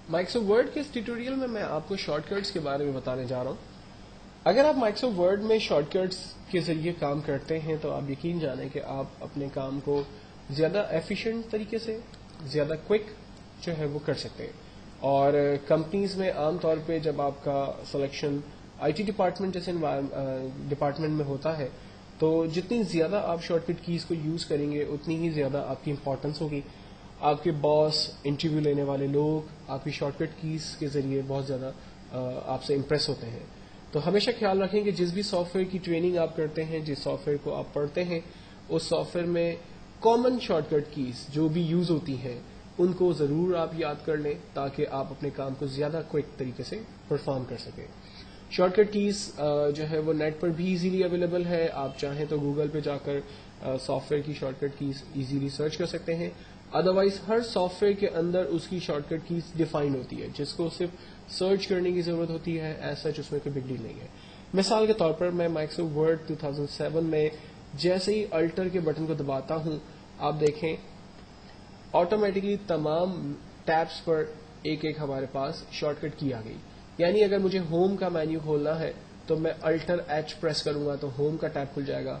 Microsoft word کے اس tutorial میں میں آپ کو شارٹ کٹس کے بارے میں بتانے جا رہا ہوں. اگر آپ مائکروسافٹ ورڈ میں شارٹ کٹس کے ذریعے کام کرتے ہیں تو آپ یقین جانیں کہ آپ اپنے کام کو زیادہ ایفیشینٹ طریقے سے، زیادہ کوئک جو ہے وہ کر سکتے ہیں. اور کمپنیز میں عام طور پہ جب آپ کا سلیکشن آئی ٹی ڈپارٹمنٹ جیسے ڈپارٹمنٹ میں ہوتا ہے تو جتنی زیادہ آپ شارٹ کٹ کیز کو یوز کریں گے اتنی ہی زیادہ آپ کی امپورٹنس ہوگی. آپ کے باس، انٹرویو لینے والے لوگ آپ کی شارٹ کٹ کیز کے ذریعے بہت زیادہ آپ سے امپریس ہوتے ہیں. تو ہمیشہ خیال رکھیں کہ جس بھی سافٹ ویئر کی ٹریننگ آپ کرتے ہیں، جس سافٹ ویئر کو آپ پڑھتے ہیں، اس سافٹ ویئر میں کامن شارٹ کٹ کیز جو بھی یوز ہوتی ہیں ان کو ضرور آپ یاد کر لیں تاکہ آپ اپنے کام کو زیادہ کوئک طریقے سے پرفارم کر سکیں. شارٹ کٹ کیز جو ہے وہ نیٹ پر بھی ایزیلی اویلیبل ہے. آپ چاہیں تو گوگل پہ جا کر سافٹ ویئر کی shortcut keys easily search کر سکتے ہیں. ادروائز ہر سافٹ ویئر کے اندر اس کی شارٹ کٹ کیز ڈیفائنڈ ہوتی ہے جس کو صرف سرچ کرنے کی ضرورت ہوتی ہے. ایز سچ اس میں کوئی بگ ڈیل نہیں ہے. مثال کے طور پر میں مائکروسافٹ ورڈ 2007 میں جیسے ہی الٹر کے بٹن کو دباتا ہوں آپ دیکھیں آٹومیٹکلی تمام ٹیبس پر ایک ایک ہمارے پاس شارٹ کٹ کی آ گئی. یعنی اگر مجھے ہوم کا مینیو کھولنا ہے تو میں الٹر ایچ پریس کروں گا تو ہوم کا ٹیب کھل جائے گا.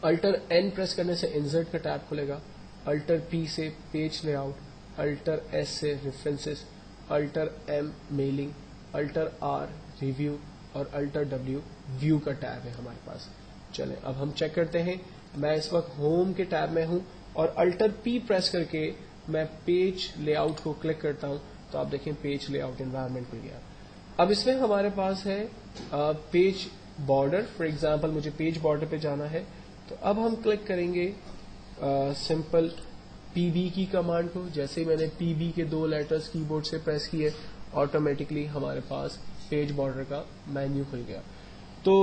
الٹر این پریس کرنے سے انسرٹ کا ٹیب کھلے گا. الٹر پی سے page layout, alt S سے references, alt M mailing, alt R review اور الٹر ڈبلیو ویو کا ٹیب ہے ہمارے پاس. چلیں اب ہم چیک کرتے ہیں. میں اس وقت ہوم کے ٹیب میں ہوں اور الٹر پی پریس کر کے میں پیج لے آؤٹ کو کلک کرتا ہوں تو آپ دیکھیں پیج لے آؤٹ انوائرمنٹ کھل گیا. اب اس میں ہمارے پاس ہے پیج بارڈر. فار ایگزامپل مجھے پیج بارڈر پہ جانا ہے تو اب ہم کلک کریں گے سمپل پی بی کی کمانڈ کو. جیسے ہی میں نے پی بی کے 2 لیٹرز کی بورڈ سے پریس کیے آٹومیٹکلی ہمارے پاس پیج بارڈر کا مینیو کھل گیا. تو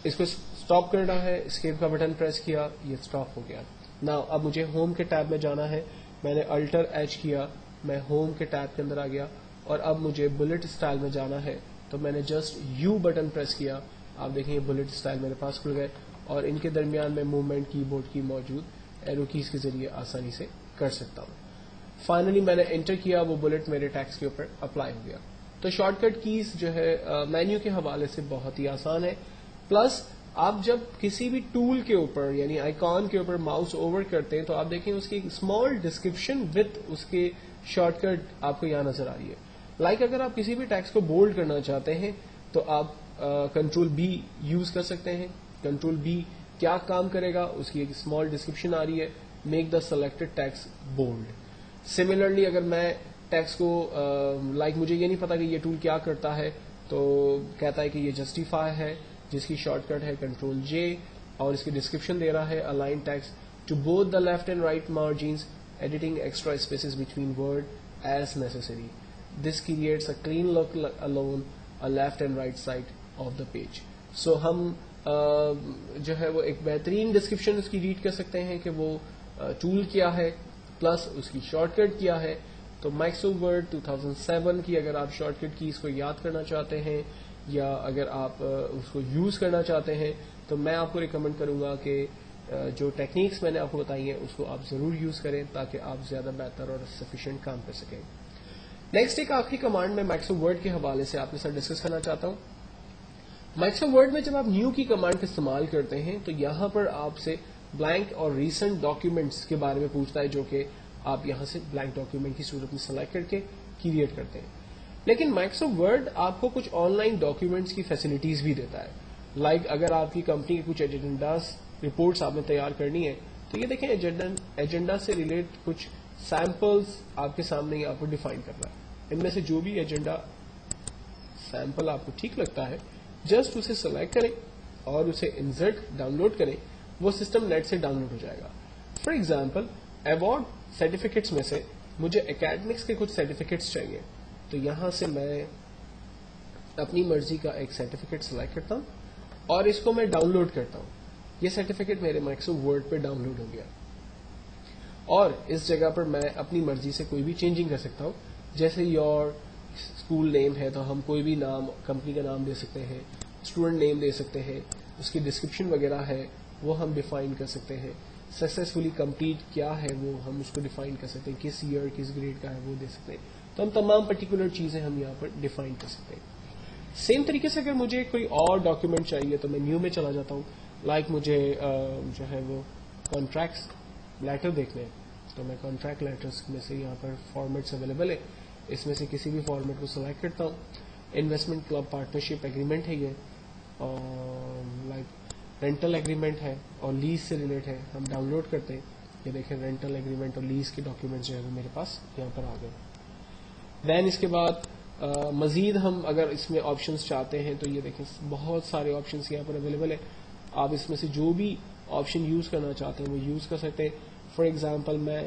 اس کو اسٹاپ کرنا ہے، اسکیپ کا بٹن پریس کیا، یہ اسٹاپ ہو گیا. نا اب مجھے ہوم کے ٹیب میں جانا ہے. میں نے الٹر ایچ کیا، میں ہوم کے ٹیب کے اندر آ گیا اور اب مجھے بلٹ اسٹائل میں جانا ہے تو میں نے جسٹ یو بٹن پریس کیا. آپ دیکھیں یہ بلٹ اسٹائل میرے پاس کھل گئے اور ان کے درمیان میں موومنٹ کی بورڈ کی موجود ایرو کیز کے ذریعے آسانی سے کر سکتا ہوں. فائنلی میں نے انٹر کیا، وہ بلٹ میرے ٹیکسٹ کے اوپر اپلائی ہو گیا. تو شارٹ کٹ کیز جو ہے مینیو کے حوالے سے بہت ہی آسان ہے. پلس آپ جب کسی بھی ٹول کے اوپر یعنی آئیکن کے اوپر ماؤس اوور کرتے ہیں تو آپ دیکھیں اس کی اسمال ڈسکرپشن وتھ اس کے شارٹ کٹ آپ کو یہاں نظر آ رہی ہے. لائک اگر آپ کسی بھی ٹیکسٹ کو بولڈ کرنا چاہتے ہیں تو آپ کنٹرول بی یوز کر سکتے ہیں. کنٹرول بی کیا کام کرے گا، اس کی ایک اسمال ڈسکرپشن آ رہی ہے، make the selected text bold. Similarly اگر میں ٹیکسٹ کو لائک مجھے یہ نہیں پتا کہ یہ ٹول کیا کرتا ہے تو کہتا ہے کہ یہ جسٹیفائی ہے جس کی شارٹ کٹ ہے کنٹرول جے اور اس کی ڈسکرپشن دے رہا ہے align text to both the left and right margins editing extra spaces between word as necessary. This creates a clean look alone a left and right side of the page. So ہم جو ہے وہ ایک بہترین description اس کی red کر سکتے ہیں کہ وہ ٹول کیا ہے پلس اس کی شارٹ کٹ کیا ہے. تو مائکروسافٹ ورڈ 2007 کی اگر آپ شارٹ کٹ کی اس کو یاد کرنا چاہتے ہیں یا اگر آپ اس کو یوز کرنا چاہتے ہیں تو میں آپ کو ریکمینڈ کروں گا کہ جو ٹیکنیکس میں نے آپ کو بتائی ہیں اس کو آپ ضرور یوز کریں تاکہ آپ زیادہ بہتر اور سفیشینٹ کام کر سکیں. نیکسٹ ایک آخری کمانڈ میں مائکروسافٹ ورڈ کے حوالے سے آپ کے ساتھ ڈسکس کرنا چاہتا ہوں. مائکروسافٹ ورڈ میں جب آپ نیو کی کمانڈ کا استعمال کرتے ہیں تو یہاں پر آپ سے بلینک اور ریسنٹ ڈاکیومنٹس کے بارے میں پوچھتا ہے جو کہ آپ یہاں سے بلینک ڈاکیومنٹ کی صورت میں سلیکٹ کر کے کریٹ کرتے ہیں. لیکن مائکروسافٹ ورڈ آپ کو کچھ آن لائن ڈاکیومنٹس کی فیسلٹیز بھی دیتا ہے. لائک اگر آپ کی کمپنی کے کچھ ایجنڈاز رپورٹس آپ نے تیار کرنی ہے تو یہ دیکھیں ایجنڈا سے ریلیٹ کچھ سیمپلز آپ کے سامنے آپ کو ڈیفائن کرنا ہے. ان میں سے جو بھی ایجنڈا سیمپل آپ کو ٹھیک لگتا ہے جسٹ اسے سلیکٹ کریں اور اسے انسرٹ ڈاؤن لوڈ کریں، وہ سسٹم نیٹ سے ڈاؤن لوڈ ہو جائے گا. فار ایگزامپل ایوارڈ سرٹیفکیٹس میں سے مجھے اکیڈمکس کے کچھ سرٹیفکیٹس چاہیے تو یہاں سے میں اپنی مرضی کا ایک سرٹیفکیٹ سلیکٹ کرتا ہوں اور اس کو میں ڈاؤن لوڈ کرتا ہوں. یہ سرٹیفکیٹ میرے مائکروسافٹ ورڈ پہ ڈاؤن لوڈ ہو گیا اور اس جگہ پر میں اپنی مرضی سے کوئی بھی چینجنگ کر سکتا ہوں. جیسے یور اسکول نیم ہے تو ہم کوئی بھی نام کمپنی کا نام دے سکتے ہیں، اسٹوڈنٹ نیم دے سکتے ہیں، اس کی ڈسکرپشن وغیرہ ہے وہ ہم ڈیفائن کر سکتے ہیں. سکسیسفلی کمپلیٹ کیا ہے وہ ہم اس کو ڈیفائن کر سکتے ہیں, کس ایئر کس گریڈ کا ہے وہ دے سکتے ہیں. تو ہم تمام پرٹیکولر چیزیں ہم یہاں پر ڈیفائن کر سکتے ہیں. سیم طریقے سے اگر مجھے کوئی اور ڈاکیومنٹ چاہیے تو میں نیو میں چلا جاتا ہوں. لائک مجھے جو ہے وہ کانٹریکٹس لیٹر دیکھنے ہیں, تو میں کانٹریکٹ لیٹرس میں سے یہاں پر فارمیٹس اویلیبل ہے, اس میں سے کسی بھی فارمیٹ کو سلیکٹ کرتا ہوں. انویسٹمنٹ کلب پارٹنرشپ ایگریمنٹ ہے یہ, اور لائک رینٹل ایگریمنٹ ہے اور لیز سے ریلیٹ ہے, ہم ڈاؤن لوڈ کرتے ہیں. یہ دیکھیں رینٹل ایگریمنٹ اور لیز کے ڈاکیومنٹس جو ہے وہ میرے پاس یہاں پر آ گئے. دین اس کے بعد مزید ہم اگر اس میں آپشنس چاہتے ہیں تو یہ دیکھیں بہت سارے آپشنس یہاں پر اویلیبل ہے. آپ اس میں سے جو بھی آپشن یوز کرنا چاہتے ہیں وہ یوز کر سکتے ہیں. فار ایگزامپل میں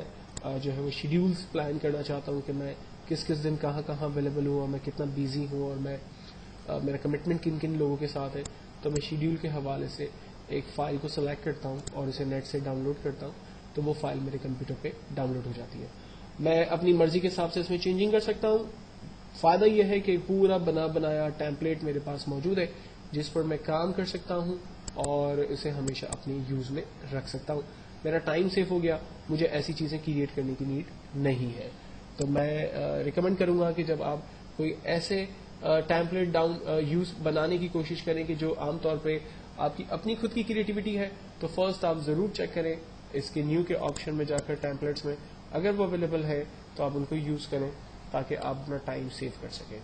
جو ہے وہ شیڈیولز پلان کرنا چاہتا ہوں کہ میں کس کس دن کہاں کہاں اویلیبل ہوں اور میں کتنا بیزی ہوں اور میں میرا کمٹمنٹ کن کن لوگوں کے ساتھ ہے. تو میں شیڈیول کے حوالے سے ایک فائل کو سلیکٹ کرتا ہوں اور اسے نیٹ سے ڈاؤن لوڈ کرتا ہوں, تو وہ فائل میرے کمپیوٹر پہ ڈاؤن لوڈ ہو جاتی ہے. میں اپنی مرضی کے حساب سے اس میں چینجنگ کر سکتا ہوں. فائدہ یہ ہے کہ پورا بنا بنایا ٹیمپلیٹ میرے پاس موجود ہے جس پر میں کام کر سکتا ہوں اور اسے ہمیشہ اپنی یوز میں رکھ سکتا ہوں. میرا ٹائم سیو ہو گیا, مجھے ایسی چیزیں کریٹ کرنے کی نیڈ نہیں ہے. تو میں ریکمینڈ کروں گا کہ جب آپ کوئی ایسے ٹیمپلیٹ یوز بنانے کی کوشش کریں کہ جو عام طور پہ آپ کی اپنی خود کی کریٹیوٹی ہے, تو فرسٹ آپ ضرور چیک کریں اس کے نیو کے آپشن میں جا کر ٹیمپلیٹس میں, اگر وہ اویلیبل ہے تو آپ ان کو یوز کریں تاکہ آپ اپنا ٹائم سیو کر سکیں.